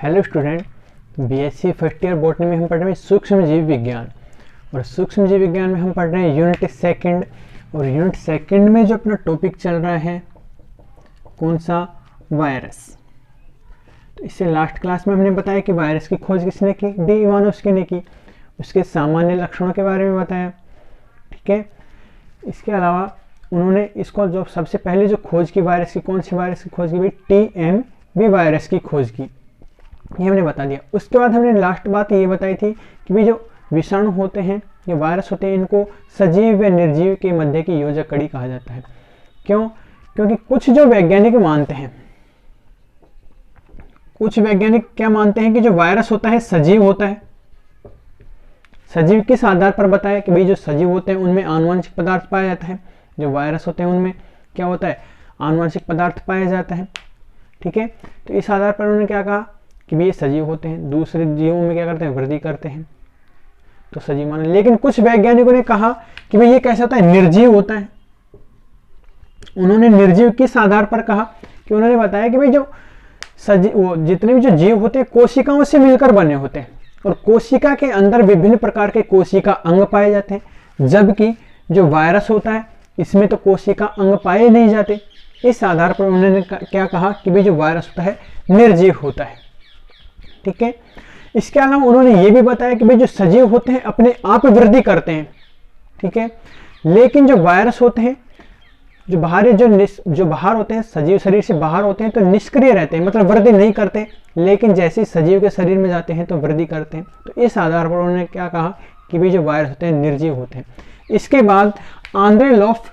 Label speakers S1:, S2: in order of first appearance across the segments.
S1: Hello student, BSc first year botany में हम पढ़ रहे हैं सूक्ष्म जीव विज्ञान। और सूक्ष्म जीव विज्ञान में हम पढ़ रहे हैं यूनिट सेकंड। और यूनिट सेकंड में जो अपना टॉपिक चल रहा है कौन सा, वायरस। तो इससे लास्ट क्लास में हमने बताया कि वायरस की खोज किसने की, डी इवानोव्स्की ने की। उसके सामान्य लक्षणों के बारे में बताया, ठीक है। इसके अलावा उन्होंने इसको जो सबसे पहले जो खोज की वायरस की, कौन सी वायरस की खोज की भाई, TMV वायरस की खोज की, ये हमने बता दिया। उसके बाद हमने लास्ट बात ये बताई थी कि भाई जो विषाणु होते हैं, ये वायरस होते हैं, इनको सजीव व निर्जीव के मध्य की योजक कड़ी कहा जाता है। क्यों? क्योंकि कुछ जो वैज्ञानिक मानते हैं, कुछ वैज्ञानिक क्या मानते हैं कि जो वायरस होता है सजीव होता है। सजीव किस आधार पर बताया कि भाई जो सजीव होते हैं उनमें आनुवंशिक पदार्थ पाया जाता है, जो वायरस होते हैं उनमें क्या होता है, आनुवंशिक पदार्थ पाया जाता है, ठीक है। तो इस आधार पर उन्होंने क्या कहा कि भी ये सजीव होते हैं, दूसरे जीवों में क्या करते हैं, वृद्धि करते हैं, तो सजीव माना। लेकिन कुछ वैज्ञानिकों ने कहा कि भाई ये कैसा होता है, निर्जीव होता है। उन्होंने निर्जीव किस आधार पर कहा कि उन्होंने बताया कि भाई जो वो जितने भी जो जीव होते हैं कोशिकाओं से मिलकर बने होते हैं, और कोशिका के अंदर विभिन्न प्रकार के कोशिका अंग पाए जाते हैं, जबकि जो वायरस होता है इसमें तो कोशिका अंग पाए नहीं जाते। इस आधार पर उन्होंने क्या कहा कि भाई जो वायरस होता है निर्जीव होता है, ठीक है। इसके अलावा उन्होंने ये भी बताया कि भाई जो सजीव होते हैं अपने आप वृद्धि करते हैं, ठीक है। लेकिन जो वायरस होते हैं, जो बाहर जो बाहर होते हैं, सजीव शरीर से बाहर होते हैं तो निष्क्रिय रहते हैं, मतलब वृद्धि नहीं करते। लेकिन जैसे ही सजीव के शरीर में जाते हैं तो वृद्धि करते हैं। तो इस आधार पर उन्होंने क्या कहा कि भाई जो वायरस होते हैं निर्जीव होते हैं। इसके बाद आंद्रे लॉफ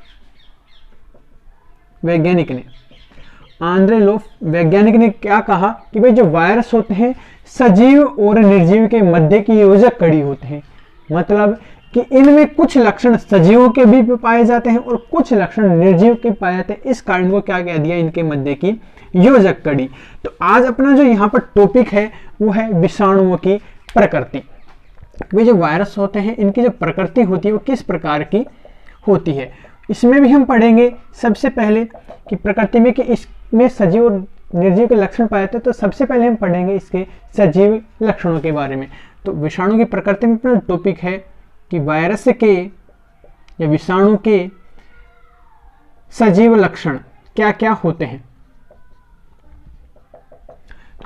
S1: वैज्ञानिक ने क्या कहा कि भाई जो वायरस होते हैं सजीव और निर्जीव के मध्य की योजक कड़ी होते हैं। मतलब कि इनमें कुछ लक्षण सजीवों के भी पाए जाते हैं और कुछ लक्षण निर्जीव के पाए जाते हैं। इस कारण को क्या कह दिया, इनके मध्य की योजक कड़ी। तो आज अपना जो यहाँ पर टॉपिक है वो है विषाणुओं की प्रकृति। वे जो वायरस होते हैं इनकी जो प्रकृति होती है वो किस प्रकार की होती है, इसमें भी हम पढ़ेंगे। सबसे पहले कि प्रकृति में कि इसमें सजीव और निर्जीव के लक्षण पाए जाते हैं, तो सबसे पहले हम पढ़ेंगे इसके सजीव लक्षणों के बारे में। तो विषाणु की प्रकृति में अपना टॉपिक है कि वायरस के या विषाणु के सजीव लक्षण क्या क्या होते हैं।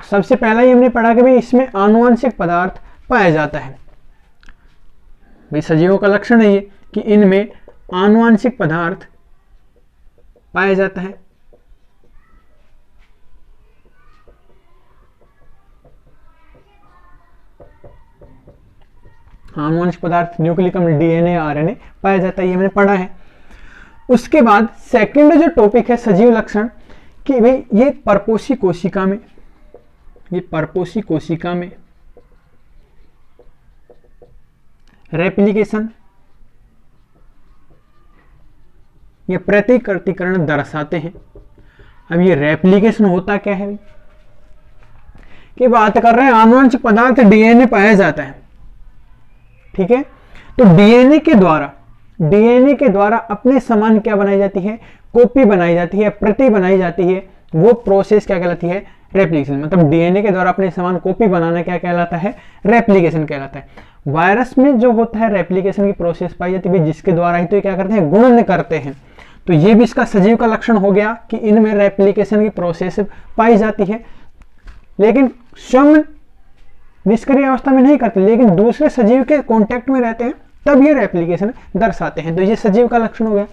S1: सबसे पहला ही हमने पढ़ा कि भाई इसमें आनुवंशिक पदार्थ पाया जाता है। भाई सजीवों का लक्षण है ये कि इनमें आनुवंशिक पदार्थ पाया जाता है। आनुवंशिक पदार्थ न्यूक्लिक अम्ल, DNA, RNA पाया जाता है, ये मैंने पढ़ा है। उसके बाद सेकंड जो टॉपिक है सजीव लक्षण कि भाई ये परपोषी कोशिका में रेप्लिकेशन या प्रतिकृतिकरण दर्शाते हैं। अब ये रेप्लिकेशन होता क्या है कि बात कर रहे हैं आनुवंशिक पदार्थ DNA पाया जाता है, ठीक है। तो DNA के द्वारा अपने समान क्या बनाई जाती है, कॉपी बनाई जाती है, प्रति बनाई जाती है। वो प्रोसेस क्या कहलाती है, रेप्लिकेशन। मतलब DNA के द्वारा अपने समान कॉपी बनाना क्या कहलाता है, रेप्लिकेशन कहलाता है। वायरस में जो होता है रेप्लिकेशन की प्रोसेस पाई जाती है, जिसके द्वारा ही तो क्या करते हैं, गुणन करते हैं। तो ये भी इसका सजीव का लक्षण हो गया कि इनमें रेप्लिकेशन की प्रोसेस पाई जाती है, लेकिन स्वयं निष्क्रिय अवस्था में नहीं करते, लेकिन दूसरे सजीव के कांटेक्ट में रहते हैं, तब ये रेप्लिकेशन दर्शाते हैं। तो ये सजीव का लक्षण हो गया।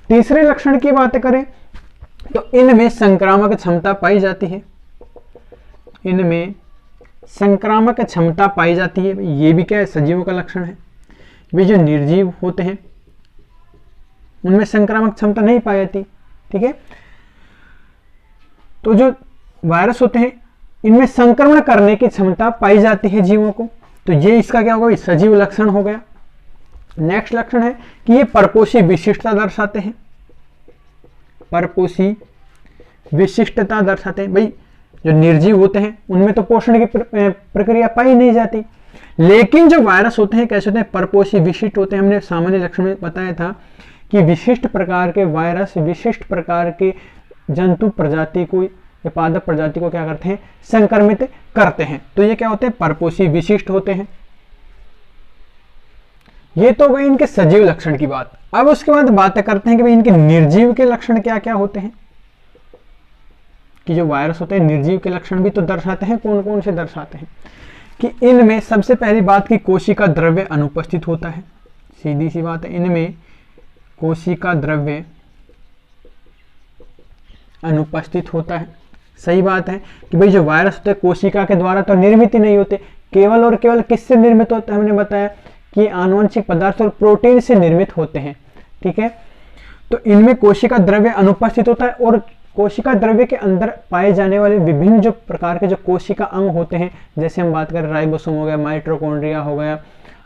S1: तीसरे लक्षण की बात करें तो इनमें संक्रामक क्षमता पाई जाती है। इनमें संक्रामक क्षमता पाई जाती है, ये भी क्या है, सजीवों का लक्षण है। वे जो निर्जीव होते हैं उनमें संक्रामक क्षमता नहीं पाई जाती, ठीक है। तो जो वायरस होते हैं इनमें संक्रमण करने की क्षमता पाई जाती है जीवों को। तो ये इसका क्या होगा, सजीव लक्षण हो गया। नेक्स्ट लक्षण है कि ये परपोषी विशिष्टता दर्शाते हैं। परपोषी विशिष्टता दर्शाते हैं। भाई जो निर्जीव होते हैं उनमें तो पोषण की प्रक्रिया पाई नहीं जाती, लेकिन जो वायरस होते हैं कैसे होते हैं, परपोषी विशिष्ट होते हैं। हमने सामान्य लक्षण में बताया था कि विशिष्ट प्रकार के वायरस विशिष्ट प्रकार के जंतु प्रजाति को ये पादप प्रजाति को क्या करते हैं, संक्रमित करते हैं। तो ये क्या होते हैं, परपोषी विशिष्ट होते हैं। ये तो गई इनके सजीव लक्षण की बात। अब उसके बाद बातें करते हैं कि भाई इनके निर्जीव के लक्षण क्या क्या होते हैं, कि जो वायरस होते हैं निर्जीव के लक्षण भी तो दर्शाते हैं। कौन कौन से दर्शाते हैं, कि इनमें सबसे पहली बात की कोशिका द्रव्य अनुपस्थित होता है। सीधी सी बात है, इनमें कोशिका द्रव्य अनुपस्थित होता है। सही बात है कि भाई जो वायरस होते हैं कोशिका के द्वारा तो निर्मित ही नहीं होते, केवल और केवल किससे निर्मित होते हैं, हमने बताया कि आनुवंशिक पदार्थ और प्रोटीन से निर्मित होते हैं। ठीक है, तो इनमें कोशिका द्रव्य अनुपस्थित होता है और कोशिका द्रव्य के अंदर पाए जाने वाले विभिन्न जो प्रकार के जो कोशिका अंग होते हैं, जैसे हम बात करें राइबोसोम हो गया, माइटोकॉन्ड्रिया हो गया,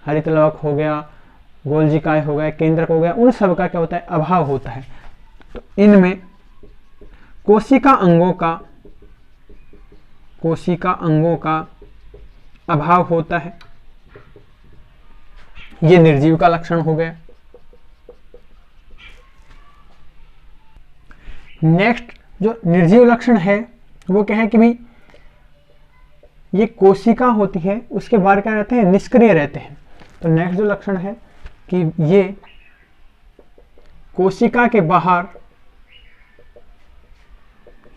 S1: हरितलवक हो गया, गोल्जिकाय हो गया, केंद्रक हो गया, उन सब का क्या होता है, अभाव होता है। तो इनमें कोशिका अंगों का अभाव होता है। ये निर्जीव का लक्षण हो गया। नेक्स्ट जो निर्जीव लक्षण है वो क्या है कि भाई ये कोशिका होती है उसके बाहर क्या रहते हैं, निष्क्रिय रहते हैं। तो नेक्स्ट जो लक्षण है कि ये कोशिका के बाहर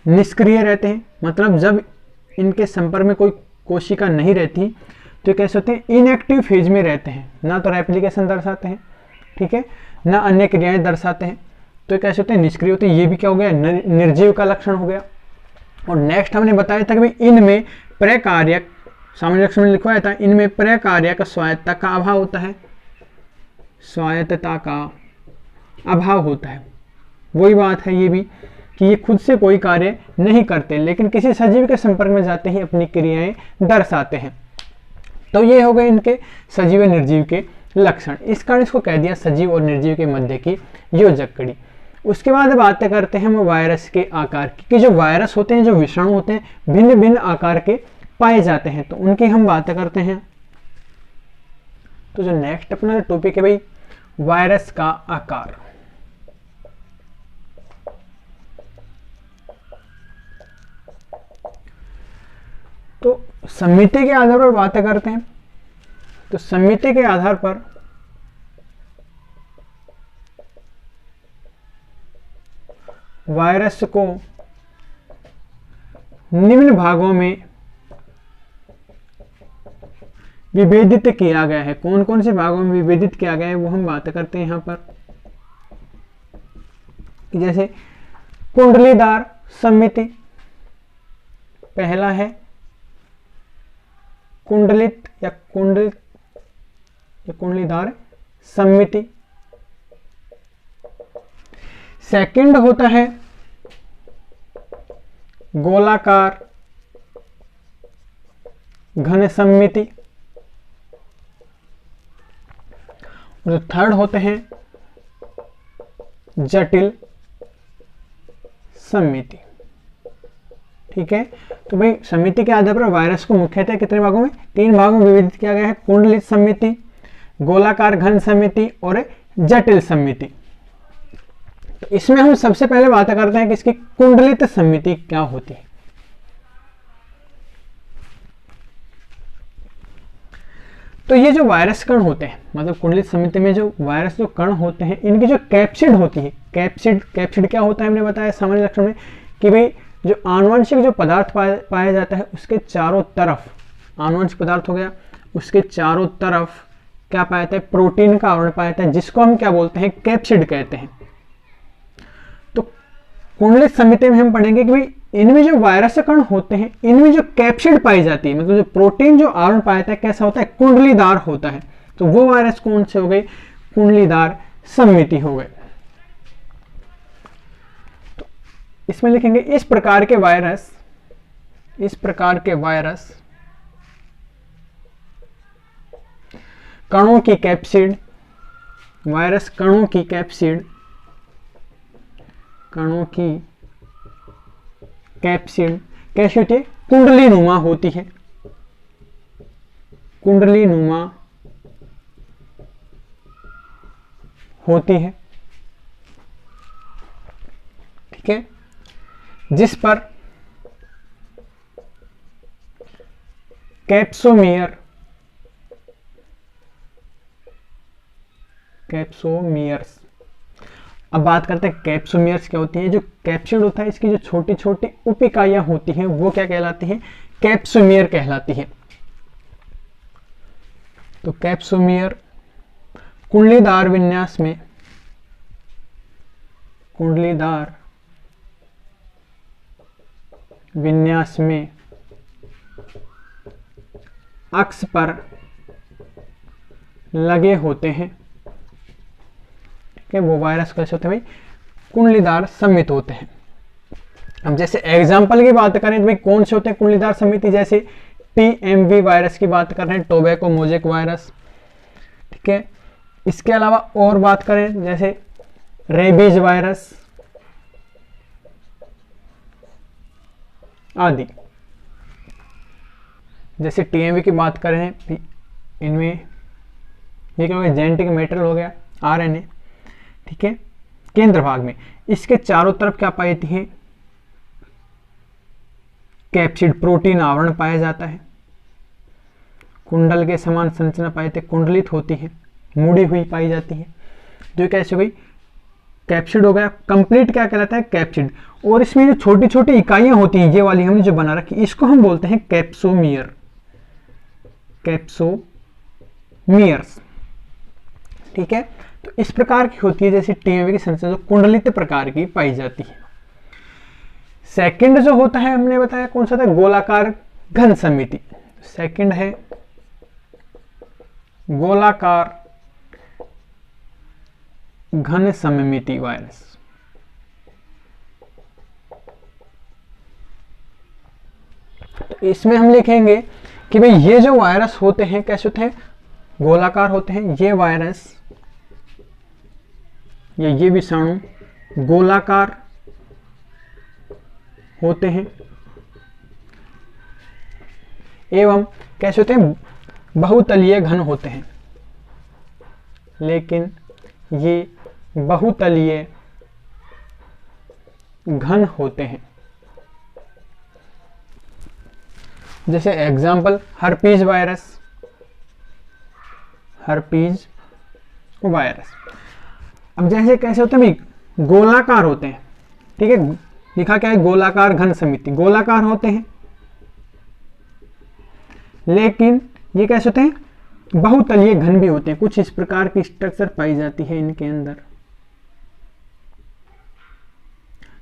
S1: निष्क्रिय रहते हैं, मतलब जब इनके संपर्क में कोई कोशिका नहीं रहती तो कैसे होते हैं, इनएक्टिव फेज में रहते हैं, ना तो रेप्लिकेशन दर्शाते हैं, ठीक है, ना अन्य क्रियाएं दर्शाते हैं, तो कैसे होते हैं, निष्क्रिय होते हैं। ये भी क्या हो गया, निर्जीव का लक्षण हो गया। और नेक्स्ट हमने बताया था कि भाई इनमें प्रकार्यक, सामान्य लक्षण में लिखवाया था, इनमें प्रकार्यक स्वायत्तता का अभाव होता है, स्वायत्तता का अभाव होता है। वही बात है ये भी कि ये खुद से कोई कार्य नहीं करते, लेकिन किसी सजीव के संपर्क में जाते ही अपनी क्रियाएं दर्शाते हैं। तो ये हो गए इनके सजीव निर्जीव के लक्षण। इस कारण इसको कह दिया सजीव और निर्जीव के मध्य की योजक कड़ी। उसके बाद बातें करते हैं हम वायरस के आकार की, कि जो वायरस होते हैं, जो विषाणु होते हैं, भिन्न भिन्न आकार के पाए जाते हैं, तो उनकी हम बातें करते हैं। तो जो नेक्स्ट अपना टॉपिक है भाई वायरस का आकार। तो समिति के आधार पर बातें करते हैं। तो समिति के आधार पर वायरस को निम्न भागों में विभेदित किया गया है। कौन कौन से भागों में विभेदित किया गया है वो हम बात करते हैं यहां पर, जैसे कुंडलीदार समिति, पहला है कुंडलित या कुंडलीदार समिति। सेकंड होता है गोलाकार घन समिति। जो थर्ड होते हैं जटिल समिति। ठीक है, तो भाई समिति के आधार पर वायरस को मुख्यतः कितने भागों में, 3 भागों में विभाजित किया गया है, कुंडलित समिति, गोलाकार घन समिति और जटिल समिति। तो इसमें हम सबसे पहले बात करते हैं कि इसकी कुंडलित समिति क्या होती है। तो ये जो वायरस कण होते हैं, मतलब कुंडलित समिति में जो वायरस जो कण होते हैं, इनकी जो कैप्सिड होती है, कैप्सिड क्या होता है हमने बताया सामान्य लक्षण में कि भाई जो आनुवंशिक जो पदार्थ पाया जाता है उसके चारों तरफ, आनुवंशिक पदार्थ हो गया, उसके चारों तरफ क्या पाया जाता है, प्रोटीन का आवरण पाया जाता है, जिसको हम क्या बोलते हैं, कैप्सिड कहते हैं। तो कुंडलित समिति में हम पढ़ेंगे कि भाई इनमें जो वायरस कण होते हैं, इनमें जो कैप्सिड पाई जाती है, मतलब जो प्रोटीन जो आवरण पाया जाता है, कैसा होता है, कुंडलीदार होता है। तो वो वायरस कौन से हो गए, कुंडलीदार समिति हो गए। तो इसमें लिखेंगे इस प्रकार के वायरस कणों की कैप्सिड, वायरस कणों की कैप्सिड कैसी होती है, कुंडली नुमा होती है, कुंडली नुमा होती है। ठीक है, जिस पर कैप्सोमियर, कैप्सोमियर्स। अब बात करते हैं कैप्सोमियर्स क्या होती है। जो कैप्सिड होता है इसकी जो छोटी छोटी उप इकाइयां होती हैं वो क्या कहलाती हैं, कैप्सोमियर कहलाती है। तो कैप्सोमियर कुंडलीदार विन्यास में, कुंडलीदार विन्यास में अक्ष पर लगे होते हैं। ठीक है, वो वायरस कैसे होते हैं भाई, कुंडलीदार सममित होते हैं। अब जैसे एग्जांपल की बात करें तो भाई कौन से होते हैं कुंडलीदार सममिति, जैसे टीएमवी वायरस की बात कर रहे हैं, टोबैको मोजेक वायरस। ठीक है, इसके अलावा और बात करें जैसे रेबीज वायरस आदि। जैसे टीएमवी की बात करें इनमें ये क्या हो गया, जेनेटिक मेटेरियल हो गया आरएनए। ठीक है, केंद्र भाग में इसके चारों तरफ क्या पाई जाती है, कैप्सिड प्रोटीन आवरण पाया जाता है। कुंडल के समान संरचना पाई जाती है, कुंडलित होती है, मुड़ी हुई पाई जाती है। जो कैसे हुई, कैप्सिड हो गया। कंप्लीट क्या कहलाता है, कैप्सिड। और इसमें जो छोटी छोटी इकाइयां होती हैं ये वाली हमने जो बना रखी, इसको हम बोलते हैं कैप्सोमियर, कैप्सोमियर्स। ठीक है, तो इस प्रकार की होती है जैसे टीएमवी की संरचना जो कुंडलित प्रकार की पाई जाती है। सेकंड जो होता है हमने बताया कौन सा था, गोलाकार घन समिति। सेकंड है गोलाकार घन सममिति वायरस। तो इसमें हम लिखेंगे कि भाई ये जो वायरस होते हैं कैसे होते हैं, गोलाकार होते हैं। ये वायरस या ये विषाणु गोलाकार होते हैं एवं कैसे होते हैं, बहुतलीय घन होते हैं। लेकिन ये बहुतलीय घन होते हैं। जैसे example herpes virus, herpes virus. अब जैसे कैसे होते हैं भाई, गोलाकार होते हैं। ठीक है, लिखा क्या है, गोलाकार घन समिति, गोलाकार होते हैं। लेकिन ये कैसे होते हैं, बहुतलीय घन भी होते हैं। कुछ इस प्रकार की स्ट्रक्चर पाई जाती है इनके अंदर।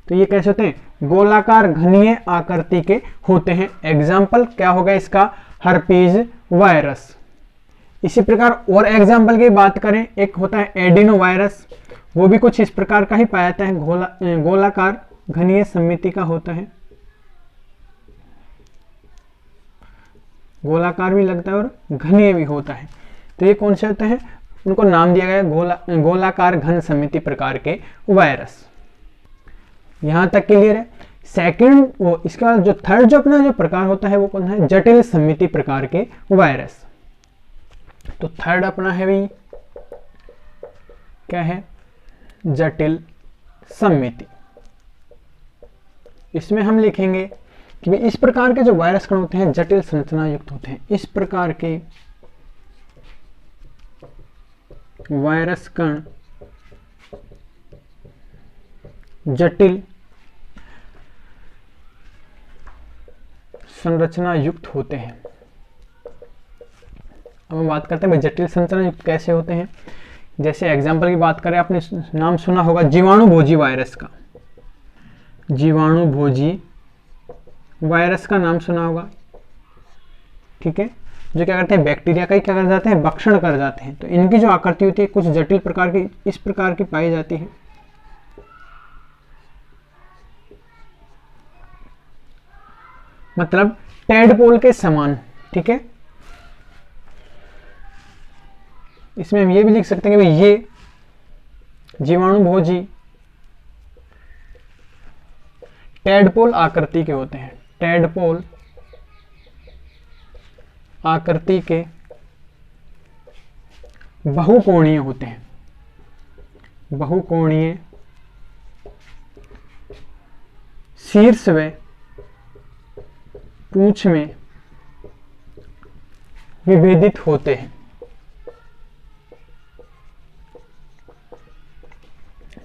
S1: तो ये कैसे होते हैं, गोलाकार घनीय आकृति के होते हैं। एग्जाम्पल क्या होगा इसका, हर्पीज वायरस। इसी प्रकार और एग्जाम्पल की बात करें, एक होता है एडिनो वायरस, वो भी कुछ इस प्रकार का ही पाया जाता है, गोलाकार घनीय समिति का होता है। गोलाकार भी लगता है और घनीय भी होता है। तो ये कौन से होते हैं, उनको नाम दिया गया गोलाकार घन समिति प्रकार के वायरस। यहां तक क्लियर है। सेकंड वो इसके बाद जो थर्ड जो अपना जो प्रकार होता है वो कौन है, जटिल समिति प्रकार के वायरस। तो थर्ड अपना है भाई क्या है, जटिल समिति। इसमें हम लिखेंगे कि इस प्रकार के जो वायरस कण होते हैं जटिल संरचना युक्त होते हैं। इस प्रकार के वायरस कण जटिल संरचना युक्त होते हैं। अब हम बात करते हैं भाई जटिल संरचना युक्त कैसे होते हैं। जैसे एग्जांपल की बात करें, आपने नाम सुना होगा जीवाणु भोजी वायरस का, जीवाणु भोजी वायरस का नाम सुना होगा। ठीक है, जो क्या करते हैं, बैक्टीरिया का ही क्या कर जाते हैं, भक्षण कर जाते हैं। तो इनकी जो आकृति होती है कुछ जटिल प्रकार की इस प्रकार की पाई जाती है। मतलब टेडपोल के समान। ठीक है, इसमें हम ये भी लिख सकते हैं कि भाई ये जीवाणु भोजी टेडपोल आकृति के होते हैं। टेडपोल आकृति के बहुकोणीय होते हैं। बहुकोणीय शीर्ष व पूंछ में विभेदित होते हैं।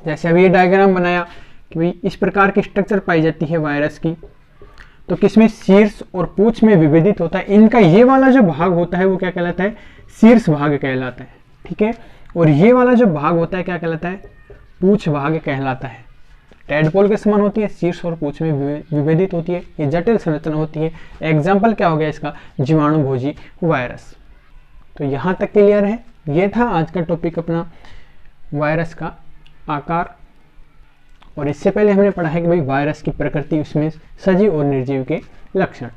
S1: जैसे अभी ये डायग्राम बनाया कि भाई इस प्रकार की स्ट्रक्चर पाई जाती है वायरस की, तो किसमें शीर्ष और पूंछ में विभेदित होता है। इनका ये वाला जो भाग होता है वो क्या कहलाता है, शीर्ष भाग कहलाता है, ठीक है। और ये वाला जो भाग होता है क्या कहलाता है, पूंछ भाग कहलाता है। टेडपोल के समान होती है, शीर्ष और पूंछ में विभेदित होती है, ये जटिल संरचना होती है। एग्जाम्पल क्या हो गया इसका, जीवाणुभोजी वायरस। तो यहाँ तक क्लियर है। ये था आज का टॉपिक अपना वायरस का आकार। और इससे पहले हमने पढ़ा है कि भाई वायरस की प्रकृति, उसमें सजीव और निर्जीव के लक्षण।